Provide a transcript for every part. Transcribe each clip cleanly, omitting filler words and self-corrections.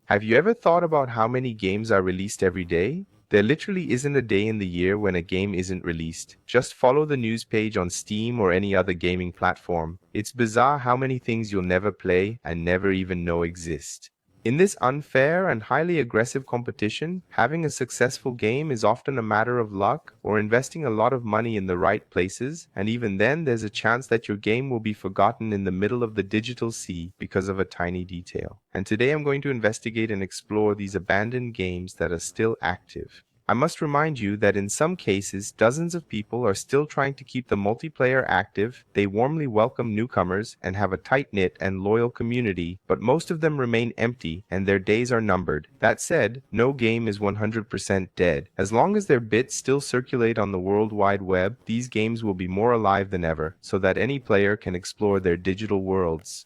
Have you ever thought about how many games are released every day? There literally isn't a day in the year when a game isn't released. Just follow the news page on Steam or any other gaming platform. It's bizarre how many things you'll never play and never even know exist. In this unfair and highly aggressive competition, having a successful game is often a matter of luck or investing a lot of money in the right places, and even then there's a chance that your game will be forgotten in the middle of the digital sea because of a tiny detail. And today I'm going to investigate and explore these abandoned games that are still active. I must remind you that in some cases, dozens of people are still trying to keep the multiplayer active. They warmly welcome newcomers and have a tight-knit and loyal community, but most of them remain empty and their days are numbered. That said, no game is 100% dead. As long as their bits still circulate on the World Wide Web, these games will be more alive than ever, so that any player can explore their digital worlds.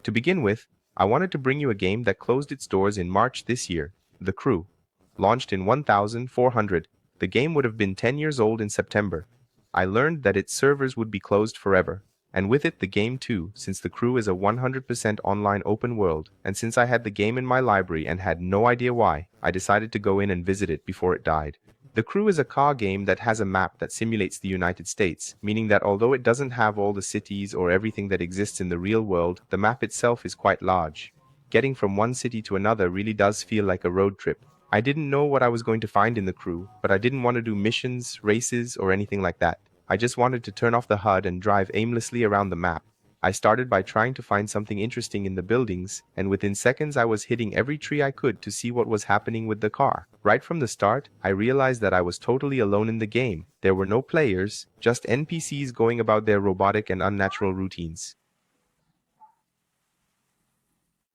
To begin with, I wanted to bring you a game that closed its doors in March this year, The Crew. Launched in 1400, the game would have been 10 years old in September. I learned that its servers would be closed forever, and with it the game too, since The Crew is a 100% online open world, and since I had the game in my library and had no idea why, I decided to go in and visit it before it died. The Crew is a car game that has a map that simulates the United States, meaning that although it doesn't have all the cities or everything that exists in the real world, the map itself is quite large. Getting from one city to another really does feel like a road trip. I didn't know what I was going to find in The Crew, but I didn't want to do missions, races, or anything like that. I just wanted to turn off the HUD and drive aimlessly around the map. I started by trying to find something interesting in the buildings, and within seconds I was hitting every tree I could to see what was happening with the car. Right from the start, I realized that I was totally alone in the game. There were no players, just NPCs going about their robotic and unnatural routines.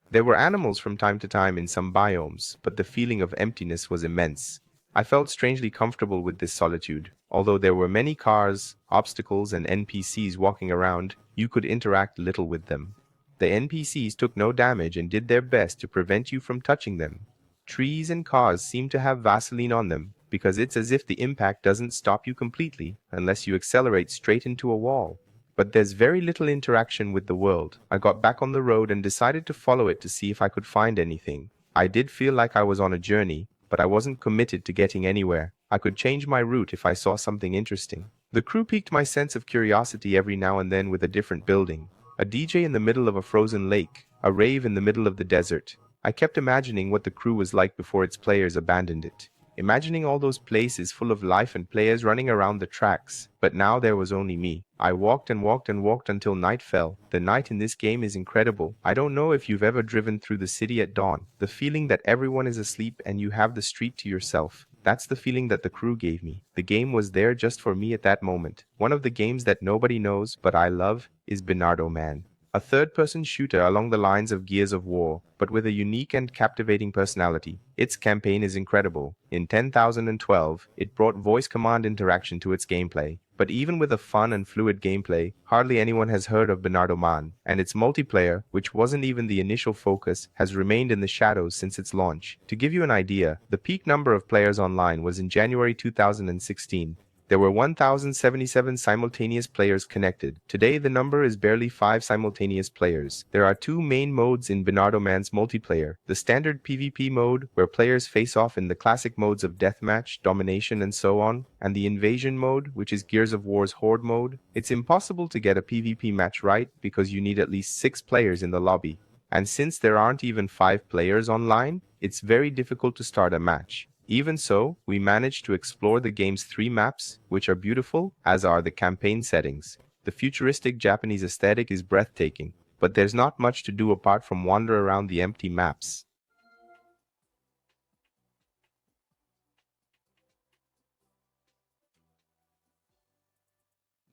There were animals from time to time in some biomes, but the feeling of emptiness was immense. I felt strangely comfortable with this solitude. Although there were many cars, obstacles, and NPCs walking around, you could interact little with them. The NPCs took no damage and did their best to prevent you from touching them. Trees and cars seem to have Vaseline on them, because it's as if the impact doesn't stop you completely unless you accelerate straight into a wall. But there's very little interaction with the world. I got back on the road and decided to follow it to see if I could find anything. I did feel like I was on a journey, but I wasn't committed to getting anywhere. I could change my route if I saw something interesting. The Crew piqued my sense of curiosity every now and then with a different building. A DJ in the middle of a frozen lake, a rave in the middle of the desert. I kept imagining what The Crew was like before its players abandoned it. Imagining all those places full of life and players running around the tracks. But now there was only me. I walked and walked and walked until night fell. The night in this game is incredible. I don't know if you've ever driven through the city at dawn. The feeling that everyone is asleep and you have the street to yourself. That's the feeling that The Crew gave me. The game was there just for me at that moment. One of the games that nobody knows but I love is Bernardo Man. A third-person shooter along the lines of Gears of War, but with a unique and captivating personality. Its campaign is incredible. In 10,012, it brought voice command interaction to its gameplay. But even with a fun and fluid gameplay, hardly anyone has heard of Bernardo Man, and its multiplayer, which wasn't even the initial focus, has remained in the shadows since its launch. To give you an idea, the peak number of players online was in January 2016. There were 1,077 simultaneous players connected. Today, the number is barely 5 simultaneous players. There are two main modes in Bernardo Man's multiplayer. The standard PvP mode, where players face off in the classic modes of deathmatch, domination, and so on, and the invasion mode, which is Gears of War's horde mode. It's impossible to get a PvP match right because you need at least 6 players in the lobby. And since there aren't even 5 players online, it's very difficult to start a match. Even so, we managed to explore the game's 3 maps, which are beautiful, as are the campaign settings. The futuristic Japanese aesthetic is breathtaking, but there's not much to do apart from wander around the empty maps.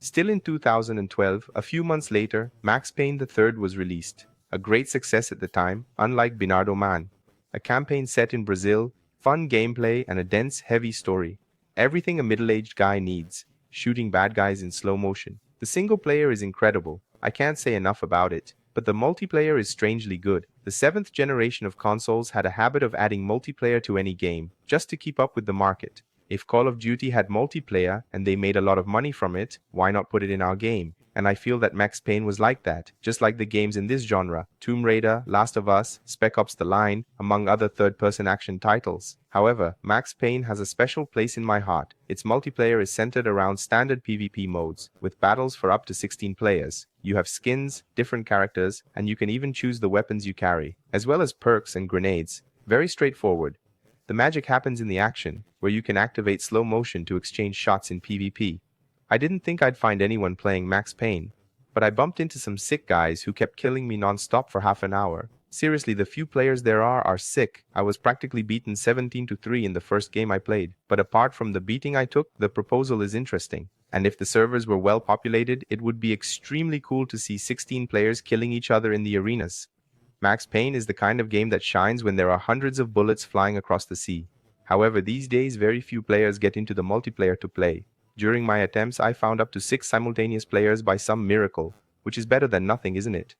Still in 2012, a few months later, Max Payne III was released. A great success at the time, unlike Bernardo Man. A campaign set in Brazil, fun gameplay, and a dense, heavy story. Everything a middle-aged guy needs. Shooting bad guys in slow motion. The single player is incredible. I can't say enough about it. But the multiplayer is strangely good. The 7th generation of consoles had a habit of adding multiplayer to any game, just to keep up with the market. If Call of Duty had multiplayer and they made a lot of money from it, why not put it in our game? and I feel that Max Payne was like that, just like the games in this genre, Tomb Raider, Last of Us, Spec Ops The Line, among other third-person action titles. However, Max Payne has a special place in my heart. Its multiplayer is centered around standard PvP modes, with battles for up to 16 players. You have skins, different characters, and you can even choose the weapons you carry, as well as perks and grenades. Very straightforward. The magic happens in the action, where you can activate slow motion to exchange shots in PvP. I didn't think I'd find anyone playing Max Payne, but I bumped into some sick guys who kept killing me non-stop for half an hour. Seriously, the few players there are sick. I was practically beaten 17-3 in the first game I played, but apart from the beating I took, the proposal is interesting. And if the servers were well populated, it would be extremely cool to see 16 players killing each other in the arenas. Max Payne is the kind of game that shines when there are hundreds of bullets flying across the sea. However, these days very few players get into the multiplayer to play. During my attempts, I found up to 6 simultaneous players by some miracle, which is better than nothing, isn't it?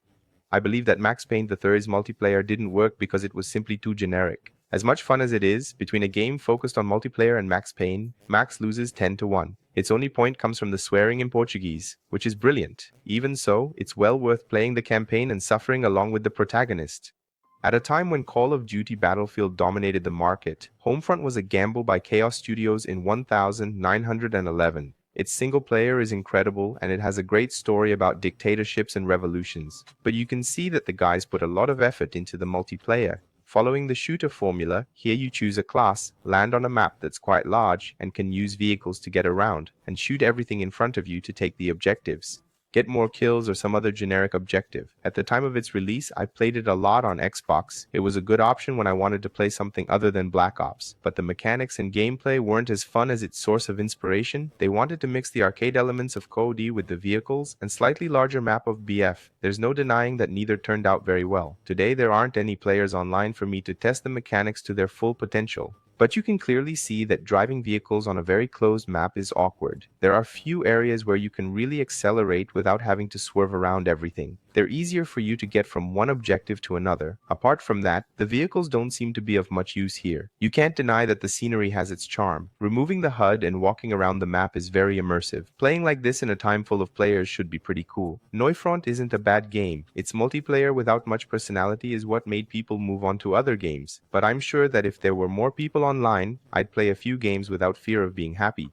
I believe that Max Payne III's multiplayer didn't work because it was simply too generic. As much fun as it is, between a game focused on multiplayer and Max Payne, Max loses 10-1. Its only point comes from the swearing in Portuguese, which is brilliant. Even so, it's well worth playing the campaign and suffering along with the protagonist. At a time when Call of Duty Battlefield dominated the market, Homefront was a gamble by Chaos Studios in 1911. Its single player is incredible and it has a great story about dictatorships and revolutions, but you can see that the guys put a lot of effort into the multiplayer. Following the shooter formula, here you choose a class, land on a map that's quite large, and can use vehicles to get around, and shoot everything in front of you to take the objectives. Get more kills or some other generic objective. At the time of its release, I played it a lot on Xbox. It was a good option when I wanted to play something other than Black Ops, but the mechanics and gameplay weren't as fun as its source of inspiration. They wanted to mix the arcade elements of COD with the vehicles and slightly larger map of BF. There's no denying that neither turned out very well. Today there aren't any players online for me to test the mechanics to their full potential. But you can clearly see that driving vehicles on a very closed map is awkward. There are few areas where you can really accelerate without having to swerve around everything. They're easier for you to get from one objective to another. Apart from that, the vehicles don't seem to be of much use here. You can't deny that the scenery has its charm. Removing the HUD and walking around the map is very immersive. Playing like this in a time full of players should be pretty cool. HOMEFRONT isn't a bad game. Its multiplayer without much personality is what made people move on to other games. But I'm sure that if there were more people online, I'd play a few games without fear of being happy.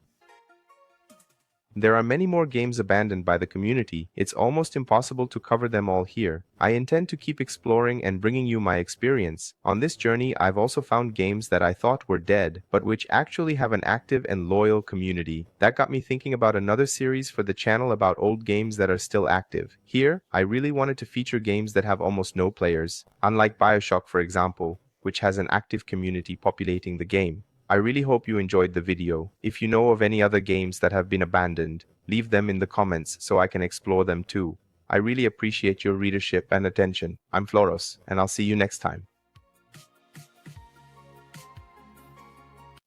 There are many more games abandoned by the community. It's almost impossible to cover them all here. I intend to keep exploring and bringing you my experience. On this journey, I've also found games that I thought were dead, but which actually have an active and loyal community. That got me thinking about another series for the channel about old games that are still active. Here, I really wanted to feature games that have almost no players, unlike BioShock, for example, which has an active community populating the game. I really hope you enjoyed the video. If you know of any other games that have been abandoned, leave them in the comments so I can explore them too. I really appreciate your readership and attention. I'm Floros, and I'll see you next time.